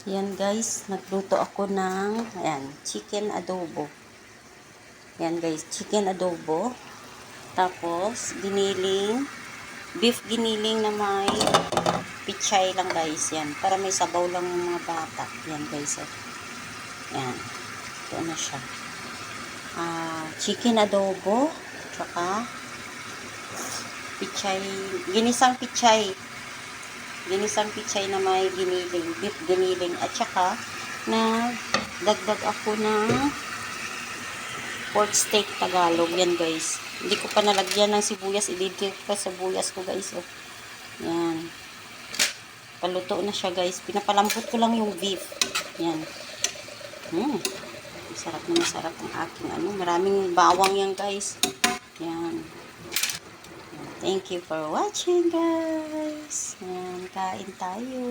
Yan guys, nagluto ako ng chicken adobo. Yan guys, chicken adobo. Tapos, beef giniling na may pichay lang guys. Yan, para may sabaw lang ng mga bata. Yan guys. Yan, ito na siya. Chicken adobo, tsaka pichay, ginisang pichay. Ginisang pichay na may giniling, beef giniling. At saka, dagdag ako ng pork steak Tagalog. Yan guys. Hindi ko pa nalagyan ng sibuyas. Ididip ko sa sibuyas ko guys. Oh. Yan. Paluto na siya guys. Pinapalambot ko lang yung beef. Yan. Masarap na masarap ang aking Maraming bawang yan guys. Yan. Thank you for watching guys. Yan. Kain tayo.